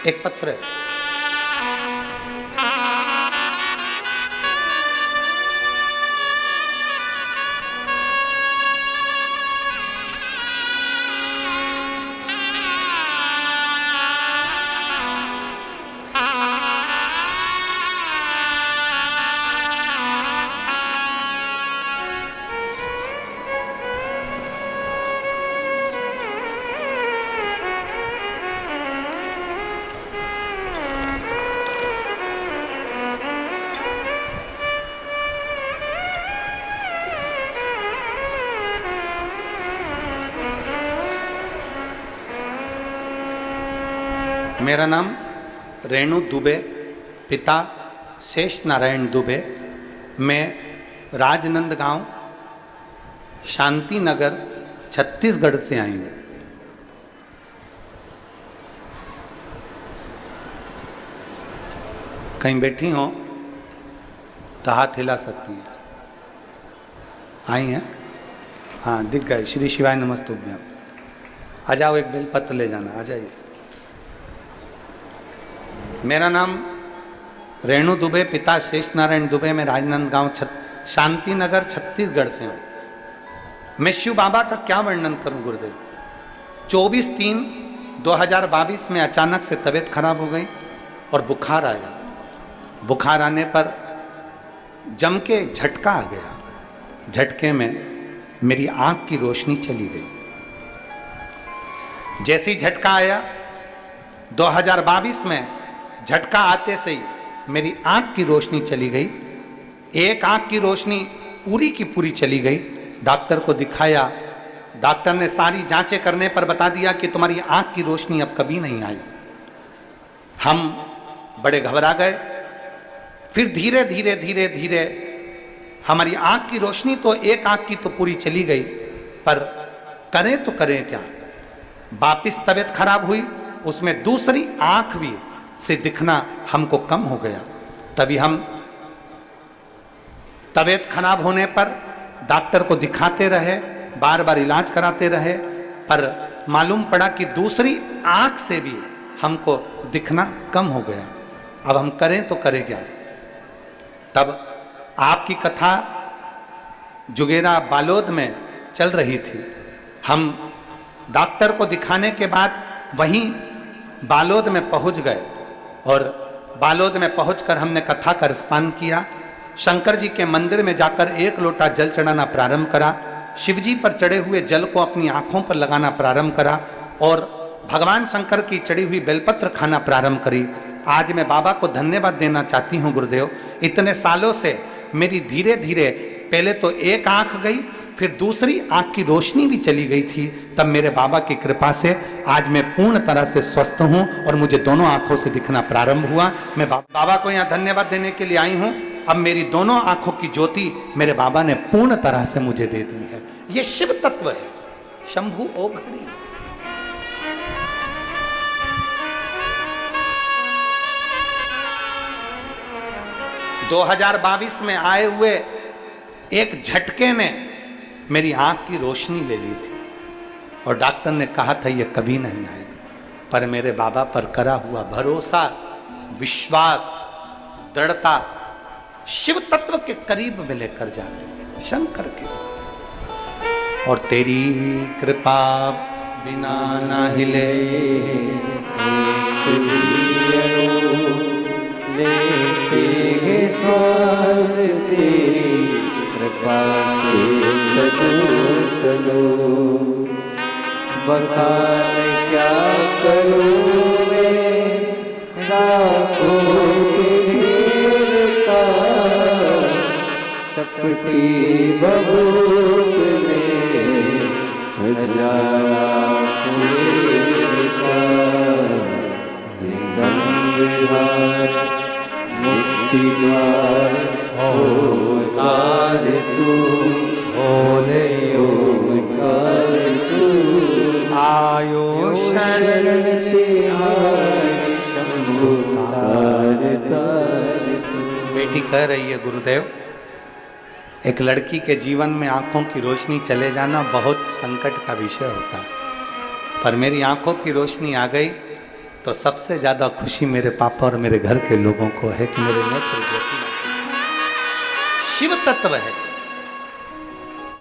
एक पत्र है। मेरा नाम रेणु दुबे, पिता शेष नारायण दुबे। मैं राजनंदगांव शांति नगर छत्तीसगढ़ से आई हूँ। कहीं बैठी हो तो हाथ हिला सकती हैं। आई हैं? हाँ, दिख गए। श्री शिवाय नमस्तुभ्यम। आ जाओ, एक बेलपत्र ले जाना। आ जाइए। मेरा नाम रेणु दुबे, पिता शेष नारायण दुबे। मैं राजनांदगांव शांति नगर छत्तीसगढ़ से हूँ। मैं शिव बाबा का क्या वर्णन करूं गुरुदेव। 24/3/2022 में अचानक से तबीयत खराब हो गई और बुखार आया। बुखार आने पर जम के झटका आ गया। झटके में मेरी आंख की रोशनी चली गई। जैसे ही झटका आया 2022 में, झटका आते से ही मेरी आंख की रोशनी चली गई। एक आंख की रोशनी पूरी की पूरी चली गई। डॉक्टर को दिखाया। डॉक्टर ने सारी जांचें करने पर बता दिया कि तुम्हारी आंख की रोशनी अब कभी नहीं आएगी। हम बड़े घबरा गए। फिर धीरे धीरे धीरे धीरे हमारी आंख की रोशनी तो, एक आंख की तो पूरी चली गई, पर करें तो करें क्या। वापिस तबीयत खराब हुई, उसमें दूसरी आंख भी से दिखना हमको कम हो गया। तभी हम तबीयत खराब होने पर डॉक्टर को दिखाते रहे, बार बार इलाज कराते रहे, पर मालूम पड़ा कि दूसरी आंख से भी हमको दिखना कम हो गया। अब हम करें तो करें क्या। तब आपकी कथा जुगेरा बालोद में चल रही थी। हम डॉक्टर को दिखाने के बाद वहीं बालोद में पहुंच गए और बालोद में पहुंचकर हमने कथा का रसपान किया। शंकर जी के मंदिर में जाकर 1 लोटा जल चढ़ाना प्रारंभ करा। शिवजी पर चढ़े हुए जल को अपनी आंखों पर लगाना प्रारंभ करा और भगवान शंकर की चढ़ी हुई बेलपत्र खाना प्रारंभ करी। आज मैं बाबा को धन्यवाद देना चाहती हूँ गुरुदेव। इतने सालों से मेरी धीरे धीरे पहले तो एक आंख गई, फिर दूसरी आंख की रोशनी भी चली गई थी। तब मेरे बाबा की कृपा से आज मैं पूर्ण तरह से स्वस्थ हूँ और मुझे दोनों आंखों से दिखना प्रारंभ हुआ। मैं बाबा को यहाँ धन्यवाद देने के लिए आई हूँ। अब मेरी दोनों आंखों की ज्योति मेरे बाबा ने पूर्ण तरह से मुझे दे दी है। ये शिव तत्व है। शंभु ओघड़ी। – 2022 में आए हुए एक झटके ने मेरी आंख की रोशनी ले ली थी और डॉक्टर ने कहा था ये कभी नहीं आएगी, पर मेरे बाबा पर करा हुआ भरोसा, विश्वास, दृढ़ता शिव तत्व के करीब में लेकर जाते हैं, शंकर के पास। और तेरी कृपा बिना ना हिले लेते हैं श्वास तेरी कृपा से तनो बखान क्या करूं मैं राखों के ढेर का चपटी बबूत में खजाना फूल का गंगाधार मुक्तिधार ओंकार तू भोले ओंकार तू आयो शरण तिहारी शंभु तार तार तू। बेटी कह रही है गुरुदेव, एक लड़की के जीवन में आंखों की रोशनी चले जाना बहुत संकट का विषय होता है, पर मेरी आंखों की रोशनी आ गई तो सबसे ज्यादा खुशी मेरे पापा और मेरे घर के लोगों को है कि मेरे नेत्र ज्योति शिव तत्व है।